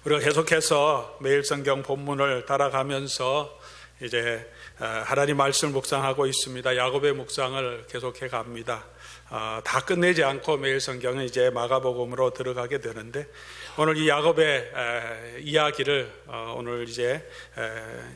우리가 계속해서 매일 성경 본문을 따라가면서 이제 하나님 말씀을 묵상하고 있습니다. 야곱의 묵상을 계속해 갑니다. 다 끝내지 않고 매일 성경은 이제 마가복음으로 들어가게 되는데, 오늘 이 야곱의 이야기를 오늘 이제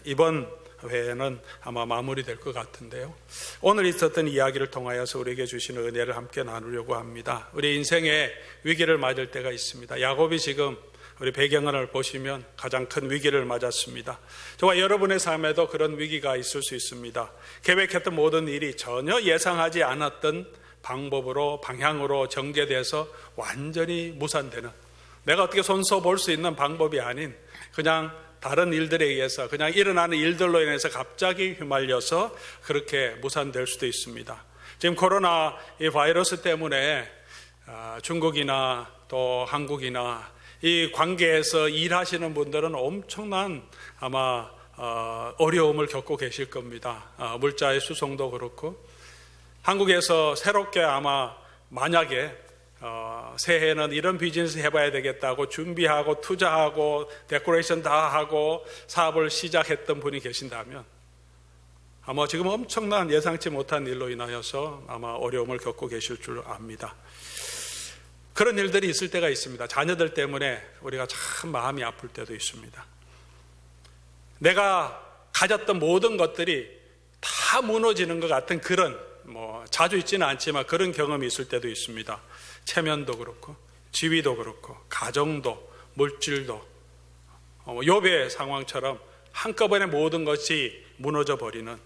이번 회에는 아마 마무리될 것 같은데요. 오늘 있었던 이야기를 통하여서 우리에게 주시는 은혜를 함께 나누려고 합니다. 우리 인생에 위기를 맞을 때가 있습니다. 야곱이 지금 우리 배경을 보시면 가장 큰 위기를 맞았습니다. 저와 여러분의 삶에도 그런 위기가 있을 수 있습니다. 계획했던 모든 일이 전혀 예상하지 않았던 방법으로, 방향으로 전개돼서 완전히 무산되는, 내가 어떻게 손서 볼 수 있는 방법이 아닌 그냥 다른 일들에 의해서, 그냥 일어나는 일들로 인해서 갑자기 휘말려서 그렇게 무산될 수도 있습니다. 지금 코로나 이 바이러스 때문에 중국이나 또 한국이나 이 관계에서 일하시는 분들은 엄청난 아마 어려움을 겪고 계실 겁니다. 물자의 수송도 그렇고, 한국에서 새롭게 아마 만약에 새해에는 이런 비즈니스 해봐야 되겠다고 준비하고 투자하고 데코레이션 다 하고 사업을 시작했던 분이 계신다면 아마 지금 엄청난 예상치 못한 일로 인하여서 아마 어려움을 겪고 계실 줄 압니다. 그런 일들이 있을 때가 있습니다. 자녀들 때문에 우리가 참 마음이 아플 때도 있습니다. 내가 가졌던 모든 것들이 다 무너지는 것 같은 그런, 자주 있지는 않지만 그런 경험이 있을 때도 있습니다. 체면도 그렇고 지위도 그렇고 가정도 물질도 욥의 상황처럼 한꺼번에 모든 것이 무너져 버리는,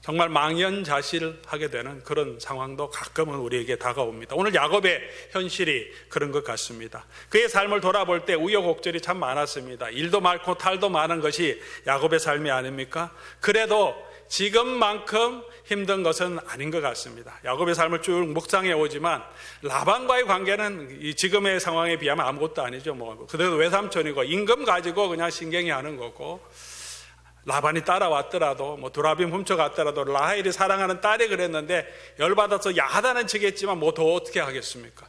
정말 망연자실하게 되는 그런 상황도 가끔은 우리에게 다가옵니다. 오늘 야곱의 현실이 그런 것 같습니다. 그의 삶을 돌아볼 때 우여곡절이 참 많았습니다. 일도 많고 탈도 많은 것이 야곱의 삶이 아닙니까? 그래도 지금만큼 힘든 것은 아닌 것 같습니다. 야곱의 삶을 쭉 묵상해 오지만 라반과의 관계는 이 지금의 상황에 비하면 아무것도 아니죠. 그래도 외삼촌이고 임금 가지고 그냥 신경이 하는 거고, 라반이 따라왔더라도 두라빔 훔쳐갔더라도 라헬이 사랑하는 딸이 그랬는데 열받아서 야단은 치겠지만 더 어떻게 하겠습니까?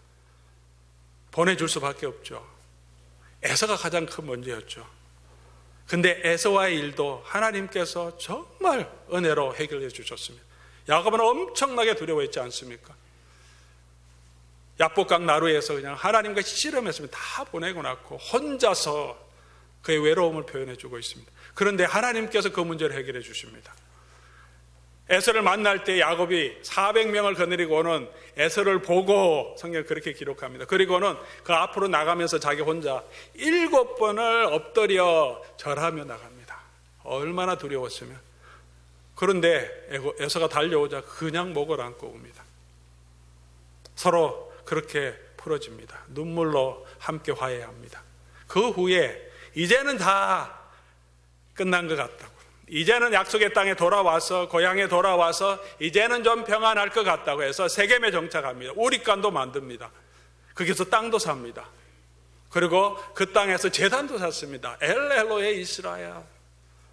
보내줄 수밖에 없죠. 에서가 가장 큰 문제였죠. 근데 에서와의 일도 하나님께서 정말 은혜로 해결해 주셨습니다. 야곱은 엄청나게 두려워했지 않습니까? 야복강 나루에서 그냥 하나님과 씨름했으면 다 보내고 났고 혼자서 그의 외로움을 표현해 주고 있습니다. 그런데 하나님께서 그 문제를 해결해 주십니다. 에서를 만날 때 야곱이 400명을 거느리고 오는 에서를 보고 성경 그렇게 기록합니다. 그리고는 그 앞으로 나가면서 자기 혼자 7번을 엎드려 절하며 나갑니다. 얼마나 두려웠으면. 그런데 에서가 달려오자 그냥 목을 안고 옵니다. 서로 그렇게 풀어집니다. 눈물로 함께 화해합니다. 그 후에 이제는 다 끝난 것 같다고, 이제는 약속의 땅에 돌아와서, 고향에 돌아와서 이제는 좀 평안할 것 같다고 해서 세겜에 정착합니다. 우릿간도 만듭니다. 거기서 땅도 삽니다. 그리고 그 땅에서 제단도 샀습니다. 엘엘로의 이스라엘,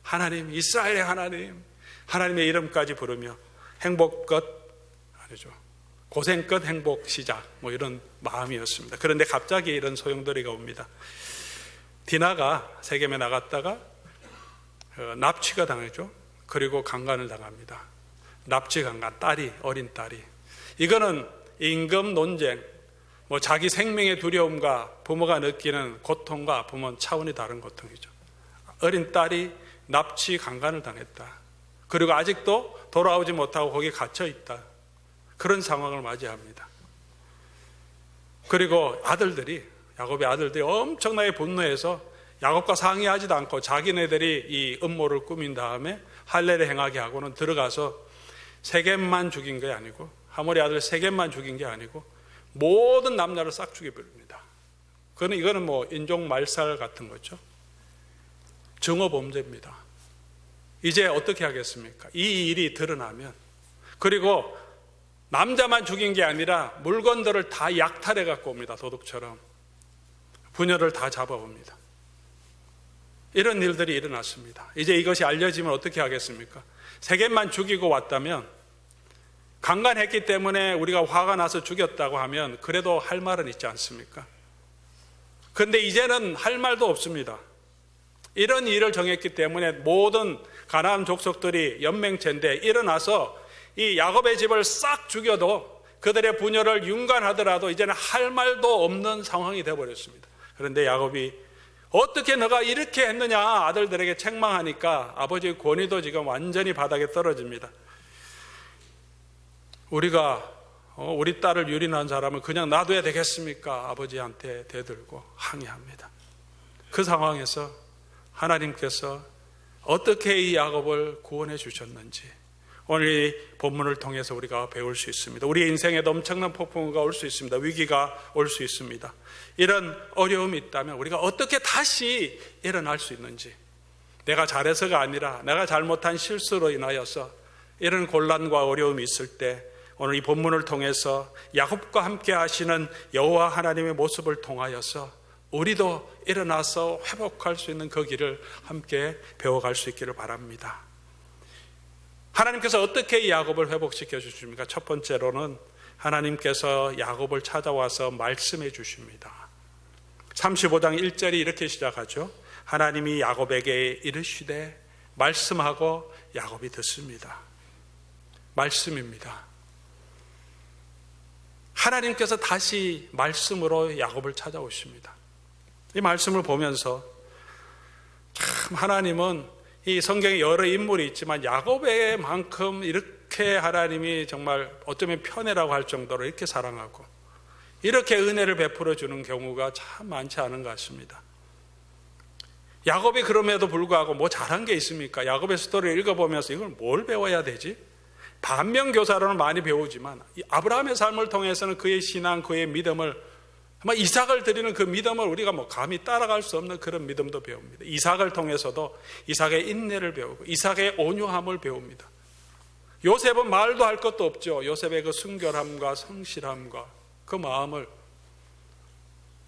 하나님, 이스라엘의 하나님, 하나님의 이름까지 부르며 행복 끝 아니죠, 고생 끝 행복 시작, 이런 마음이었습니다. 그런데 갑자기 이런 소용돌이가 옵니다. 디나가 세겜에 나갔다가 납치가 당했죠. 그리고 강간을 당합니다. 납치 강간, 어린 딸이. 이거는 임금 논쟁, 자기 생명의 두려움과 부모가 느끼는 고통과 아픔은 차원이 다른 고통이죠. 어린 딸이 납치 강간을 당했다. 그리고 아직도 돌아오지 못하고 거기에 갇혀 있다. 그런 상황을 맞이합니다. 그리고 야곱의 아들들이 엄청나게 분노해서 야곱과 상의하지도 않고 자기네들이 이 음모를 꾸민 다음에 할례를 행하게 하고는 들어가서 세겜만 죽인 게 아니고, 하몰의 아들 세겜만 죽인 게 아니고 모든 남녀를 싹 죽여버립니다. 이거는 인종 말살 같은 거죠. 증오 범죄입니다. 이제 어떻게 하겠습니까? 이 일이 드러나면, 그리고 남자만 죽인 게 아니라 물건들을 다 약탈해 갖고 옵니다. 도둑처럼 부녀를 다 잡아옵니다. 이런 일들이 일어났습니다. 이제 이것이 알려지면 어떻게 하겠습니까? 세겜만 죽이고 왔다면, 강간했기 때문에 우리가 화가 나서 죽였다고 하면 그래도 할 말은 있지 않습니까? 그런데 이제는 할 말도 없습니다. 이런 일을 정했기 때문에 모든 가나안 족속들이 연맹체인데 일어나서 이 야곱의 집을 싹 죽여도 그들의 분열을 윤관하더라도 이제는 할 말도 없는 상황이 되어버렸습니다. 그런데 야곱이 어떻게 너가 이렇게 했느냐 아들들에게 책망하니까 아버지의 권위도 지금 완전히 바닥에 떨어집니다. 우리가 우리 딸을 유린한 사람을 그냥 놔둬야 되겠습니까? 아버지한테 대들고 항의합니다. 그 상황에서 하나님께서 어떻게 이 야곱을 구원해 주셨는지 오늘 이 본문을 통해서 우리가 배울 수 있습니다. 우리 인생에도 엄청난 폭풍우가 올 수 있습니다. 위기가 올 수 있습니다. 이런 어려움이 있다면 우리가 어떻게 다시 일어날 수 있는지, 내가 잘해서가 아니라 내가 잘못한 실수로 인하여서 이런 곤란과 어려움이 있을 때 오늘 이 본문을 통해서 야곱과 함께 하시는 여호와 하나님의 모습을 통하여서 우리도 일어나서 회복할 수 있는 그 길을 함께 배워갈 수 있기를 바랍니다. 하나님께서 어떻게 이 야곱을 회복시켜 주십니까? 첫 번째로는 하나님께서 야곱을 찾아와서 말씀해 주십니다. 35장 1절이 이렇게 시작하죠. 하나님이 야곱에게 이르시되 말씀하고 야곱이 듣습니다. 말씀입니다. 하나님께서 다시 말씀으로 야곱을 찾아오십니다. 이 말씀을 보면서 참 하나님은 이 성경에 여러 인물이 있지만 야곱의 만큼 이렇게 하나님이 정말 어쩌면 편애라고 할 정도로 이렇게 사랑하고 이렇게 은혜를 베풀어 주는 경우가 참 많지 않은 것 같습니다. 야곱이 그럼에도 불구하고 뭐 잘한 게 있습니까? 야곱의 스토리를 읽어보면서 이걸 뭘 배워야 되지? 반면교사로는 많이 배우지만 아브라함의 삶을 통해서는 그의 신앙, 그의 믿음을, 아마 이삭을 드리는 그 믿음을 우리가 뭐 감히 따라갈 수 없는 그런 믿음도 배웁니다. 이삭을 통해서도 이삭의 인내를 배우고 이삭의 온유함을 배웁니다. 요셉은 말도 할 것도 없죠. 요셉의 그 순결함과 성실함과 그 마음을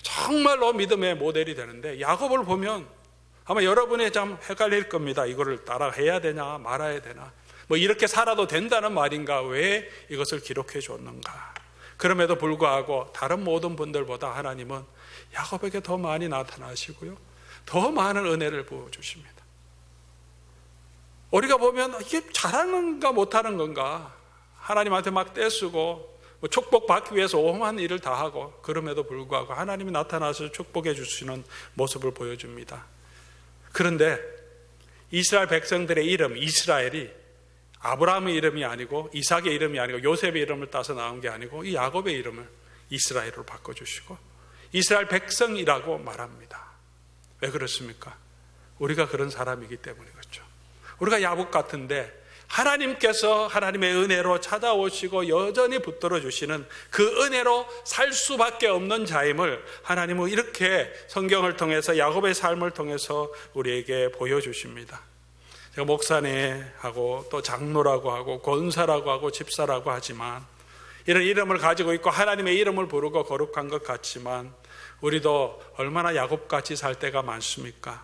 정말로 믿음의 모델이 되는데, 야곱을 보면 아마 여러분이 좀 헷갈릴 겁니다. 이거를 따라 해야 되냐 말아야 되나, 뭐 이렇게 살아도 된다는 말인가, 왜 이것을 기록해 줬는가. 그럼에도 불구하고 다른 모든 분들보다 하나님은 야곱에게 더 많이 나타나시고요, 더 많은 은혜를 부어주십니다. 우리가 보면 이게 잘하는 건가 못하는 건가, 하나님한테 막 떼쓰고 뭐 축복받기 위해서 오만 일을 다 하고, 그럼에도 불구하고 하나님이 나타나서 축복해 주시는 모습을 보여줍니다. 그런데 이스라엘 백성들의 이름, 이스라엘이 아브라함의 이름이 아니고 이삭의 이름이 아니고 요셉의 이름을 따서 나온 게 아니고 이 야곱의 이름을 이스라엘로 바꿔주시고 이스라엘 백성이라고 말합니다. 왜 그렇습니까? 우리가 그런 사람이기 때문이겠죠. 우리가 야곱 같은데 하나님께서 하나님의 은혜로 찾아오시고 여전히 붙들어 주시는 그 은혜로 살 수밖에 없는 자임을 하나님은 이렇게 성경을 통해서 야곱의 삶을 통해서 우리에게 보여주십니다. 제가 목사님하고 또 장로라고 하고 권사라고 하고 집사라고 하지만 이런 이름을 가지고 있고 하나님의 이름을 부르고 거룩한 것 같지만 우리도 얼마나 야곱같이 살 때가 많습니까?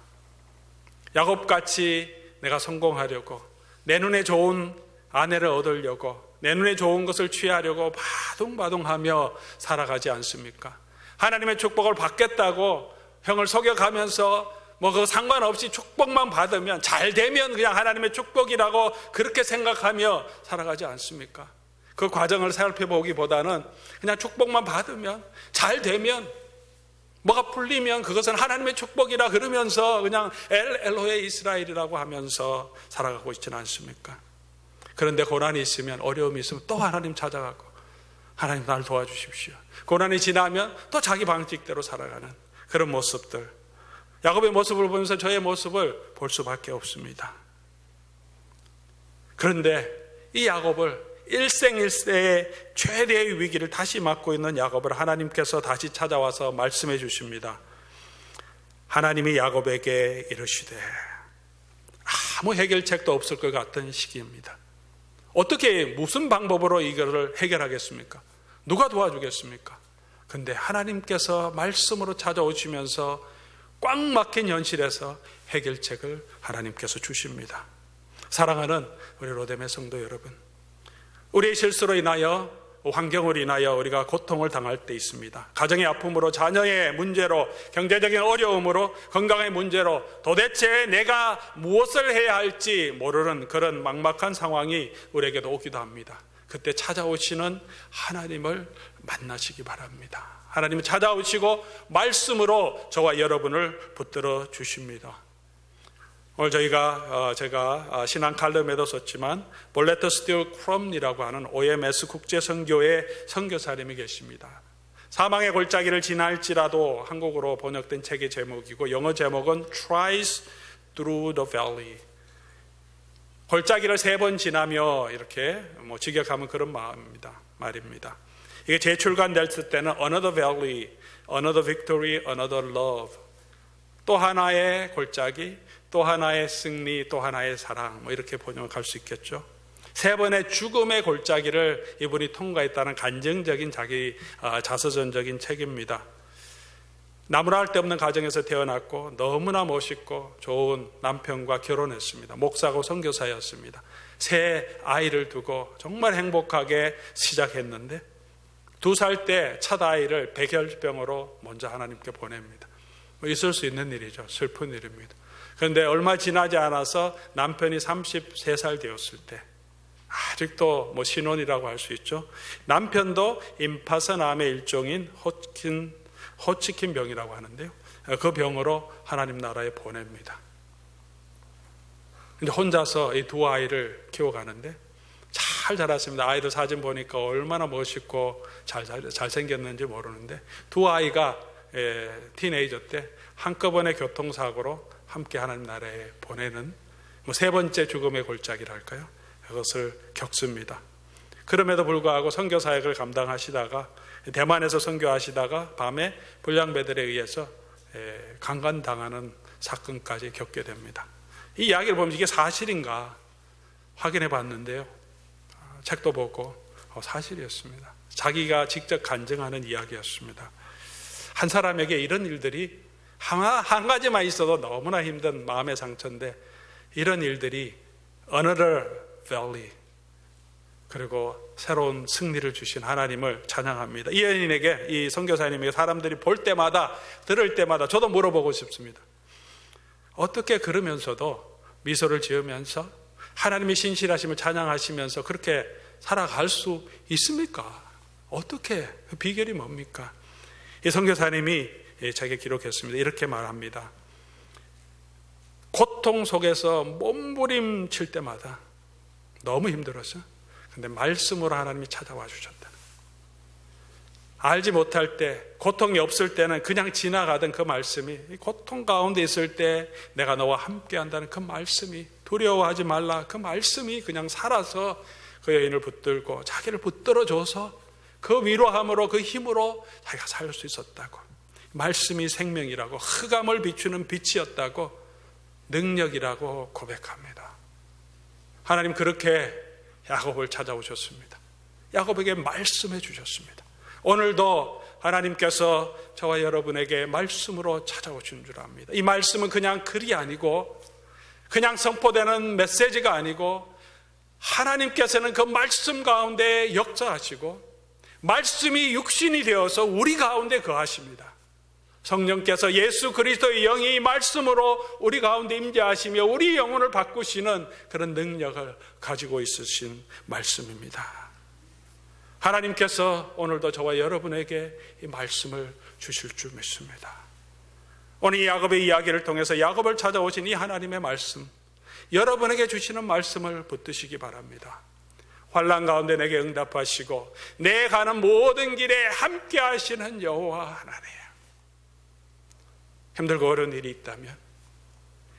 야곱같이 내가 성공하려고, 내 눈에 좋은 아내를 얻으려고, 내 눈에 좋은 것을 취하려고 바둥바둥하며 살아가지 않습니까? 하나님의 축복을 받겠다고 형을 속여가면서 뭐 그거 상관없이 축복만 받으면, 잘 되면 그냥 하나님의 축복이라고 그렇게 생각하며 살아가지 않습니까? 그 과정을 살펴보기보다는 그냥 축복만 받으면, 잘 되면, 뭐가 풀리면 그것은 하나님의 축복이라 그러면서 그냥 엘로헤 이스라엘이라고 하면서 살아가고 있지는 않습니까? 그런데 고난이 있으면, 어려움이 있으면 또 하나님 찾아가고, 하나님 날 도와주십시오. 고난이 지나면 또 자기 방식대로 살아가는 그런 모습들, 야곱의 모습을 보면서 저의 모습을 볼 수밖에 없습니다. 그런데 이 야곱을, 일생일세의 최대의 위기를 다시 맞고 있는 야곱을 하나님께서 다시 찾아와서 말씀해 주십니다. 하나님이 야곱에게 이르시되, 아무 해결책도 없을 것 같은 시기입니다. 어떻게, 무슨 방법으로 이거를 해결하겠습니까? 누가 도와주겠습니까? 근데 하나님께서 말씀으로 찾아오시면서 꽉 막힌 현실에서 해결책을 하나님께서 주십니다. 사랑하는 우리 로뎀의 성도 여러분, 우리의 실수로 인하여 환경을 인하여 우리가 고통을 당할 때 있습니다. 가정의 아픔으로, 자녀의 문제로, 경제적인 어려움으로, 건강의 문제로 도대체 내가 무엇을 해야 할지 모르는 그런 막막한 상황이 우리에게도 오기도 합니다. 그때 찾아오시는 하나님을 만나시기 바랍니다. 하나님은 찾아오시고 말씀으로 저와 여러분을 붙들어 주십니다. 오늘 제가 신앙 칼럼에도 썼지만 볼레터 스틸 크롬이라고 하는 OMS 국제선교회 선교사님이 계십니다. 사망의 골짜기를 지날지라도 한국어로 번역된 책의 제목이고 영어 제목은 Tries Through the Valley. 골짜기를 3번 지나며 이렇게 직역하면 그런 말입니다. 이게 재출간됐을 때는 Another Valley, Another Victory, Another Love. 또 하나의 골짜기, 또 하나의 승리, 또 하나의 사랑, 이렇게 번역할 수 있겠죠. 3번의 죽음의 골짜기를 이분이 통과했다는 간증적인 자기 자서전적인 책입니다. 나무랄 데 없는 가정에서 태어났고 너무나 멋있고 좋은 남편과 결혼했습니다. 목사고 선교사였습니다. 3 아이를 두고 정말 행복하게 시작했는데 2살 때 첫 아이를 백혈병으로 먼저 하나님께 보냅니다. 있을 수 있는 일이죠. 슬픈 일입니다. 그런데 얼마 지나지 않아서 남편이 33살 되었을 때, 아직도 신혼이라고 할 수 있죠. 남편도 임파선암의 일종인 호치킨 병이라고 하는데요. 그 병으로 하나님 나라에 보냅니다. 근데 혼자서 이 2 아이를 키워가는데 잘 자랐습니다. 아이들 사진 보니까 얼마나 멋있고 잘생겼는지 모르는데 2 아이가 티네이저 때 한꺼번에 교통사고로 함께 하나님 나라에 보내는 3번째 죽음의 골짜기랄까요? 그것을 겪습니다. 그럼에도 불구하고 선교 사역을 감당하시다가 대만에서 선교하시다가 밤에 불량배들에 의해서 강간당하는 사건까지 겪게 됩니다. 이 이야기를 보면 이게 사실인가 확인해 봤는데요. 책도 보고 사실이었습니다. 자기가 직접 간증하는 이야기였습니다. 한 사람에게 이런 일들이 한 가지만 있어도 너무나 힘든 마음의 상처인데 이런 일들이 Another Valley 그리고 새로운 승리를 주신 하나님을 찬양합니다. 이 여인에게, 이 선교사님에게 사람들이 볼 때마다 들을 때마다 저도 물어보고 싶습니다. 어떻게 그러면서도 미소를 지으면서 하나님의 신실하심을 찬양하시면서 그렇게 살아갈 수 있습니까? 어떻게 그 비결이 뭡니까? 이 선교사님이 책에 기록했습니다. 이렇게 말합니다. 고통 속에서 몸부림칠 때마다 너무 힘들었어. 근데 말씀으로 하나님이 찾아와 주셨다. 알지 못할 때, 고통이 없을 때는 그냥 지나가던 그 말씀이, 고통 가운데 있을 때 내가 너와 함께 한다는 그 말씀이, 두려워하지 말라 그 말씀이 그냥 살아서 그 여인을 붙들고 자기를 붙들어줘서 그 위로함으로, 그 힘으로 자기가 살 수 있었다고. 말씀이 생명이라고, 흑암을 비추는 빛이었다고, 능력이라고 고백합니다. 하나님 그렇게 야곱을 찾아오셨습니다. 야곱에게 말씀해 주셨습니다. 오늘도 하나님께서 저와 여러분에게 말씀으로 찾아오신 줄 압니다. 이 말씀은 그냥 글이 아니고 그냥 선포되는 메시지가 아니고 하나님께서는 그 말씀 가운데 역사하시고 말씀이 육신이 되어서 우리 가운데 거하십니다. 성령께서 예수 그리스도의 영이 말씀으로 우리 가운데 임재하시며 우리 영혼을 바꾸시는 그런 능력을 가지고 있으신 말씀입니다. 하나님께서 오늘도 저와 여러분에게 이 말씀을 주실 줄 믿습니다. 오늘 이 야곱의 이야기를 통해서 야곱을 찾아오신 이 하나님의 말씀, 여러분에게 주시는 말씀을 붙드시기 바랍니다. 환난 가운데 내게 응답하시고 내 가는 모든 길에 함께 하시는 여호와 하나님. 힘들고 어려운 일이 있다면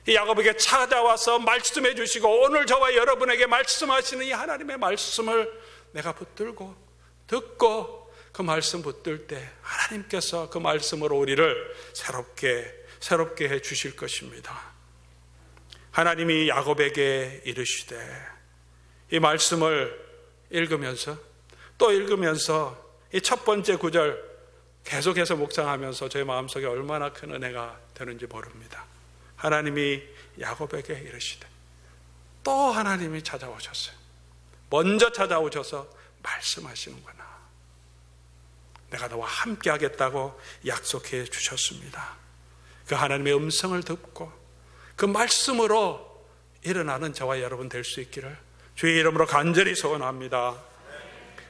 이 야곱에게 찾아와서 말씀해 주시고 오늘 저와 여러분에게 말씀하시는 이 하나님의 말씀을 내가 붙들고 듣고 그 말씀 붙들 때 하나님께서 그 말씀으로 우리를 새롭게 해 주실 것입니다. 하나님이 야곱에게 이르시되, 이 말씀을 읽으면서 또 읽으면서 이 첫 번째 구절 계속해서 묵상하면서 제 마음속에 얼마나 큰 은혜가 되는지 모릅니다. 하나님이 야곱에게 이르시되, 또 하나님이 찾아오셨어요. 먼저 찾아오셔서 말씀하시는구나. 내가 너와 함께 하겠다고 약속해 주셨습니다. 그 하나님의 음성을 듣고 그 말씀으로 일어나는 저와 여러분 될 수 있기를 주의 이름으로 간절히 소원합니다.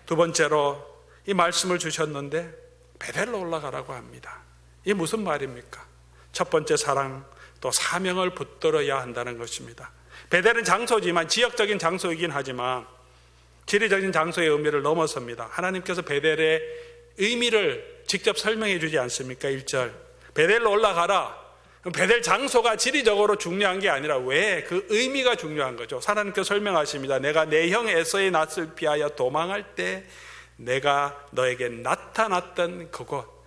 두 번째로 이 말씀을 주셨는데 베델로 올라가라고 합니다. 이게 무슨 말입니까? 첫 번째 사랑 또 사명을 붙들어야 한다는 것입니다. 베델은 장소지만 지역적인 장소이긴 하지만 지리적인 장소의 의미를 넘어섭니다. 하나님께서 베델의 의미를 직접 설명해 주지 않습니까? 1절 베델로 올라가라. 베델 장소가 지리적으로 중요한 게 아니라 왜 그 의미가 중요한 거죠. 하나님께서 설명하십니다. 내가 내 형 에서의 낯을 피하여 도망할 때 내가 너에게 나타났던 그곳,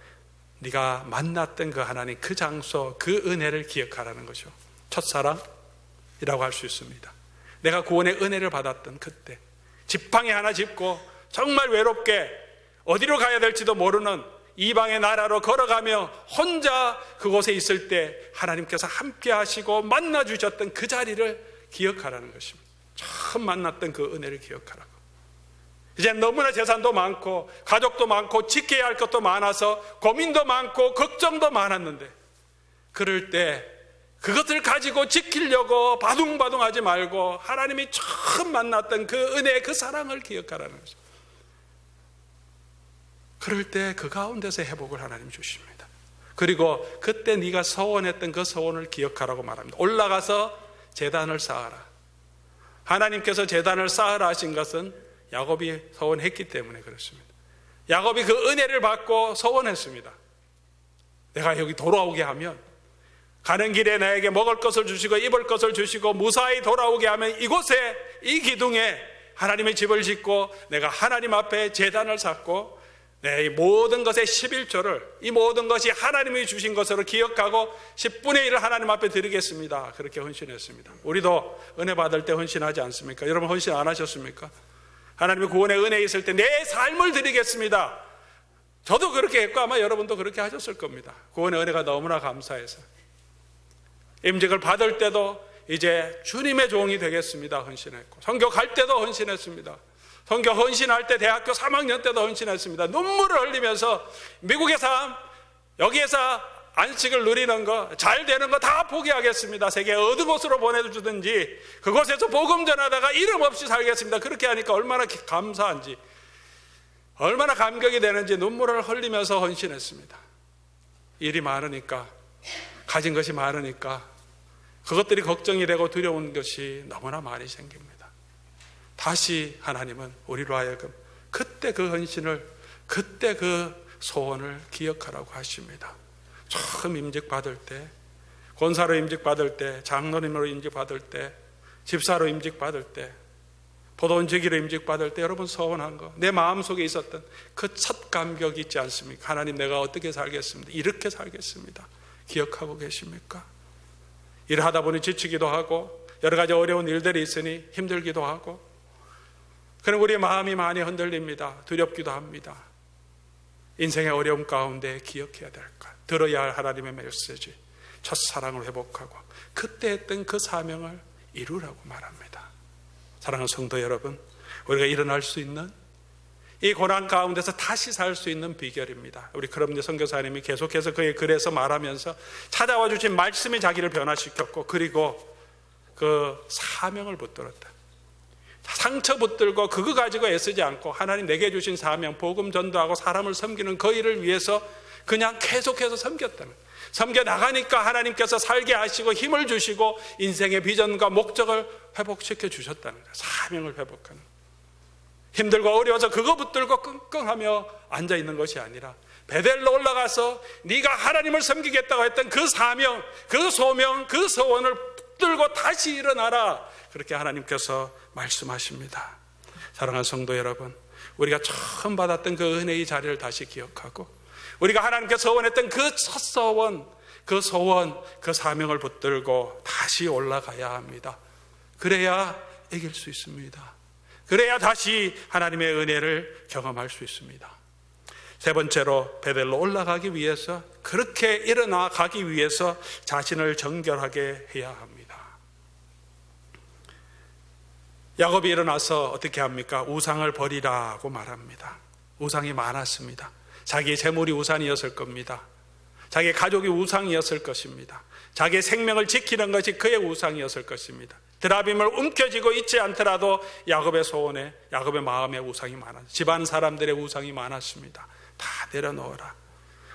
네가 만났던 그 하나님, 그 장소, 그 은혜를 기억하라는 거죠. 첫사랑이라고 할 수 있습니다. 내가 구원의 은혜를 받았던 그때 지팡이 하나 짚고 정말 외롭게 어디로 가야 될지도 모르는 이방의 나라로 걸어가며 혼자 그곳에 있을 때 하나님께서 함께 하시고 만나 주셨던 그 자리를 기억하라는 것입니다. 처음 만났던 그 은혜를 기억하라고. 이제 너무나 재산도 많고 가족도 많고 지켜야 할 것도 많아서 고민도 많고 걱정도 많았는데 그럴 때 그것을 가지고 지키려고 바둥바둥하지 말고 하나님이 처음 만났던 그 은혜, 그 사랑을 기억하라는 거죠. 그럴 때 그 가운데서 회복을 하나님 주십니다. 그리고 그때 네가 서원했던 그 서원을 기억하라고 말합니다. 올라가서 제단을 쌓아라. 하나님께서 제단을 쌓으라 하신 것은 야곱이 서원했기 때문에 그렇습니다. 야곱이 그 은혜를 받고 서원했습니다. 내가 여기 돌아오게 하면 가는 길에 나에게 먹을 것을 주시고 입을 것을 주시고 무사히 돌아오게 하면 이곳에 이 기둥에 하나님의 집을 짓고 내가 하나님 앞에 제단을 쌓고 이 모든 것의 11조를 이 모든 것이 하나님이 주신 것으로 기억하고 10분의 1을 하나님 앞에 드리겠습니다. 그렇게 헌신했습니다. 우리도 은혜 받을 때 헌신하지 않습니까? 여러분 헌신 안 하셨습니까? 하나님의 구원의 은혜 있을 때 내 삶을 드리겠습니다. 저도 그렇게 했고 아마 여러분도 그렇게 하셨을 겁니다. 구원의 은혜가 너무나 감사해서 임직을 받을 때도 이제 주님의 종이 되겠습니다 헌신했고, 선교 갈 때도 헌신했습니다. 선교 헌신할 때 대학교 3학년 때도 헌신했습니다. 눈물을 흘리면서 미국의 삶, 여기에서 안식을 누리는 거, 잘 되는 거 다 포기하겠습니다. 세계 어느 곳으로 보내주든지 그곳에서 복음 전하다가 이름 없이 살겠습니다. 그렇게 하니까 얼마나 감사한지, 얼마나 감격이 되는지 눈물을 흘리면서 헌신했습니다. 일이 많으니까, 가진 것이 많으니까 그것들이 걱정이 되고 두려운 것이 너무나 많이 생깁니다. 다시 하나님은 우리로 하여금 그때 그 헌신을, 그때 그 소원을 기억하라고 하십니다. 처음 임직받을 때, 권사로 임직받을 때, 장로님으로 임직받을 때, 집사로 임직받을 때, 포도원지기로 임직받을 때 여러분 소원한 거, 내 마음속에 있었던 그 첫 감격이 있지 않습니까? 하나님 내가 어떻게 살겠습니다. 이렇게 살겠습니다. 기억하고 계십니까? 일하다 보니 지치기도 하고 여러 가지 어려운 일들이 있으니 힘들기도 하고 그럼 우리의 마음이 많이 흔들립니다. 두렵기도 합니다. 인생의 어려움 가운데 기억해야 될 것, 들어야 할 하나님의 메시지, 첫사랑을 회복하고 그때 했던 그 사명을 이루라고 말합니다. 사랑하는 성도 여러분, 우리가 일어날 수 있는 이 고난 가운데서 다시 살 수 있는 비결입니다. 우리 크럼니 선교사님이 계속해서 그의 글에서 말하면서 찾아와 주신 말씀이 자기를 변화시켰고 그리고 그 사명을 붙들었다. 상처 붙들고 그거 가지고 애쓰지 않고 하나님 내게 주신 사명, 복음 전도하고 사람을 섬기는 그 일을 위해서 그냥 계속해서 섬겼다는, 섬겨 나가니까 하나님께서 살게 하시고 힘을 주시고 인생의 비전과 목적을 회복시켜 주셨다는 거예요. 사명을 회복하는, 힘들고 어려워서 그거 붙들고 끙끙하며 앉아있는 것이 아니라 베델로 올라가서 네가 하나님을 섬기겠다고 했던 그 사명, 그 소명, 그 소원을 붙들고 다시 일어나라, 그렇게 하나님께서 말씀하십니다. 사랑하는 성도 여러분, 우리가 처음 받았던 그 은혜의 자리를 다시 기억하고 우리가 하나님께 서원했던 그 첫 서원, 그 소원, 그 사명을 붙들고 다시 올라가야 합니다. 그래야 이길 수 있습니다. 그래야 다시 하나님의 은혜를 경험할 수 있습니다. 세 번째로 베델로 올라가기 위해서, 그렇게 일어나 가기 위해서 자신을 정결하게 해야 합니다. 야곱이 일어나서 어떻게 합니까? 우상을 버리라고 말합니다. 우상이 많았습니다. 자기의 재물이 우상이었을 겁니다. 자기의 가족이 우상이었을 것입니다. 자기의 생명을 지키는 것이 그의 우상이었을 것입니다. 드라빔을 움켜쥐고 있지 않더라도 야곱의 소원에, 야곱의 마음에 우상이 많았습니다. 집안 사람들의 우상이 많았습니다. 다 내려놓으라.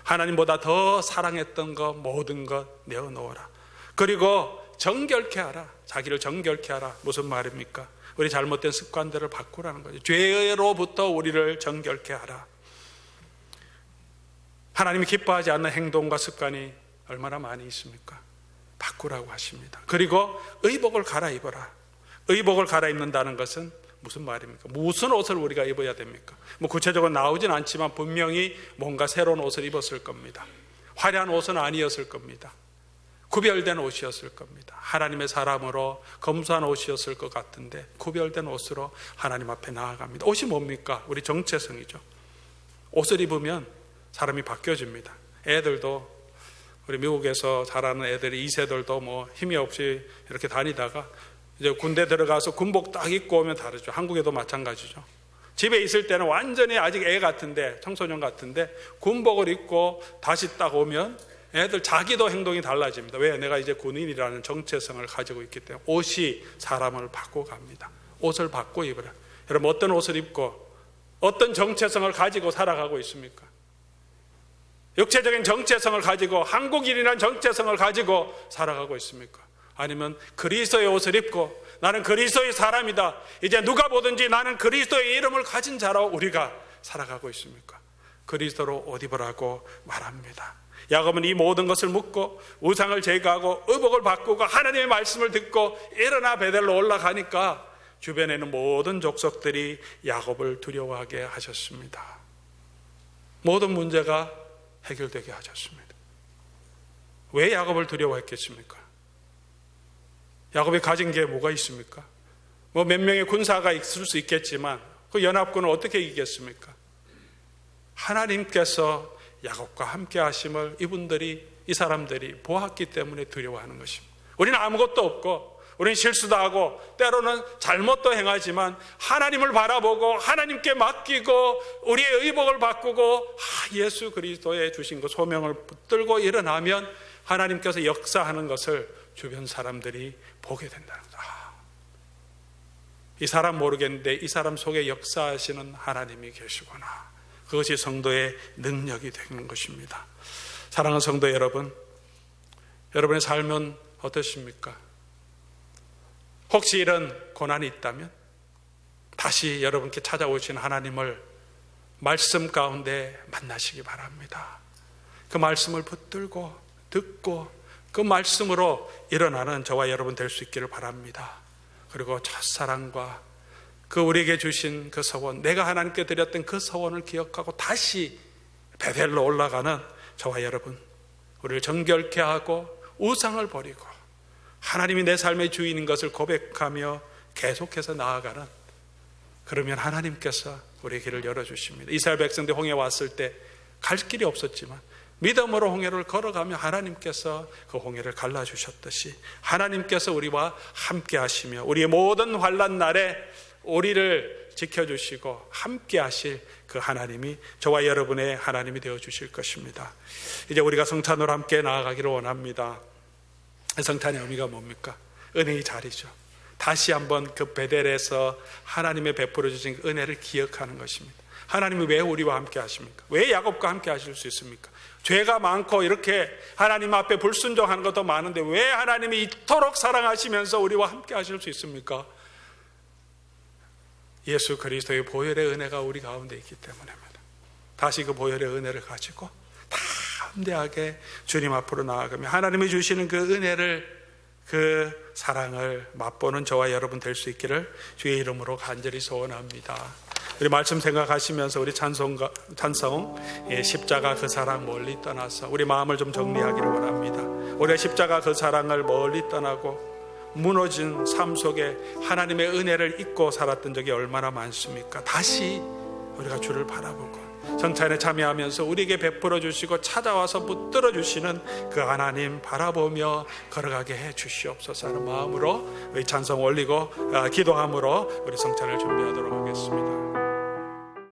하나님보다 더 사랑했던 것, 모든 것 내어놓으라. 그리고 정결케 하라. 자기를 정결케 하라. 무슨 말입니까? 우리 잘못된 습관들을 바꾸라는 거죠. 죄로부터 우리를 정결케 하라. 하나님이 기뻐하지 않는 행동과 습관이 얼마나 많이 있습니까? 바꾸라고 하십니다. 그리고 의복을 갈아입어라. 의복을 갈아입는다는 것은 무슨 말입니까? 무슨 옷을 우리가 입어야 됩니까? 구체적으로 나오진 않지만 분명히 뭔가 새로운 옷을 입었을 겁니다. 화려한 옷은 아니었을 겁니다. 구별된 옷이었을 겁니다. 하나님의 사람으로 검소한 옷이었을 것 같은데 구별된 옷으로 하나님 앞에 나아갑니다. 옷이 뭡니까? 우리 정체성이죠. 옷을 입으면 사람이 바뀌어집니다. 애들도, 우리 미국에서 자라는 애들이 2세들도 힘이 없이 이렇게 다니다가 이제 군대 들어가서 군복 딱 입고 오면 다르죠. 한국에도 마찬가지죠. 집에 있을 때는 완전히 아직 애 같은데, 청소년 같은데 군복을 입고 다시 딱 오면 애들 자기도 행동이 달라집니다. 왜? 내가 이제 군인이라는 정체성을 가지고 있기 때문에. 옷이 사람을 바꿔갑니다. 옷을 바꿔 입으라. 여러분, 어떤 옷을 입고 어떤 정체성을 가지고 살아가고 있습니까? 육체적인 정체성을 가지고, 한국인이라는 정체성을 가지고 살아가고 있습니까? 아니면 그리스도의 옷을 입고 나는 그리스도의 사람이다, 이제 누가 보든지 나는 그리스도의 이름을 가진 자로 우리가 살아가고 있습니까? 그리스도로 옷 입으라고 말합니다. 야곱은 이 모든 것을 묻고 우상을 제거하고 의복을 바꾸고 하나님의 말씀을 듣고 일어나 베델로 올라가니까 주변에 있는 모든 족속들이 야곱을 두려워하게 하셨습니다. 모든 문제가 해결되게 하셨습니다. 왜 야곱을 두려워했겠습니까? 야곱이 가진 게 뭐가 있습니까? 몇 명의 군사가 있을 수 있겠지만 그 연합군을 어떻게 이기겠습니까? 하나님께서 야곱과 함께 하심을 이 사람들이 보았기 때문에 두려워하는 것입니다. 우리는 아무것도 없고 우리는 실수도 하고 때로는 잘못도 행하지만 하나님을 바라보고 하나님께 맡기고 우리의 의복을 바꾸고 예수 그리스도의 주신 그 소명을 붙들고 일어나면 하나님께서 역사하는 것을 주변 사람들이 보게 된다는 거죠. 이 사람 모르겠는데 이 사람 속에 역사하시는 하나님이 계시구나. 그것이 성도의 능력이 되는 것입니다. 사랑하는 성도 여러분, 여러분의 삶은 어떠십니까? 혹시 이런 고난이 있다면 다시 여러분께 찾아오신 하나님을 말씀 가운데 만나시기 바랍니다. 그 말씀을 붙들고 듣고 그 말씀으로 일어나는 저와 여러분 될 수 있기를 바랍니다. 그리고 첫사랑과 그 우리에게 주신 그 서원, 내가 하나님께 드렸던 그 서원을 기억하고 다시 베델로 올라가는 저와 여러분, 우리를 정결케 하고 우상을 버리고 하나님이 내 삶의 주인인 것을 고백하며 계속해서 나아가는, 그러면 하나님께서 우리의 길을 열어주십니다. 이스라엘 백성들이 홍해 왔을 때 갈 길이 없었지만 믿음으로 홍해를 걸어가며 하나님께서 그 홍해를 갈라주셨듯이 하나님께서 우리와 함께 하시며 우리의 모든 환난 날에 우리를 지켜주시고 함께 하실 그 하나님이 저와 여러분의 하나님이 되어주실 것입니다. 이제 우리가 성찬으로 함께 나아가기를 원합니다. 성찬의 의미가 뭡니까? 은혜의 자리죠. 다시 한번 그 베델에서 하나님의 베풀어 주신 은혜를 기억하는 것입니다. 하나님이 왜 우리와 함께 하십니까? 왜 야곱과 함께 하실 수 있습니까? 죄가 많고 이렇게 하나님 앞에 불순종하는 것도 많은데 왜 하나님이 이토록 사랑하시면서 우리와 함께 하실 수 있습니까? 예수 그리스도의 보혈의 은혜가 우리 가운데 있기 때문입니다. 다시 그 보혈의 은혜를 가지고 담대하게 주님 앞으로 나아가며 하나님이 주시는 그 은혜를, 그 사랑을 맛보는 저와 여러분 될 수 있기를 주의 이름으로 간절히 소원합니다. 우리 말씀 생각하시면서 우리 찬송 십자가 그 사랑 멀리 떠나서 우리 마음을 좀 정리하기를 원합니다. 우리가 십자가 그 사랑을 멀리 떠나고 무너진 삶 속에 하나님의 은혜를 잊고 살았던 적이 얼마나 많습니까? 다시 우리가 주를 바라보고 성찬에 참여하면서 우리에게 베풀어 주시고 찾아와서 붙들어 주시는 그 하나님 바라보며 걸어가게 해 주시옵소서 하는 마음으로 우리 찬송 올리고 기도함으로 우리 성찬을 준비하도록 하겠습니다.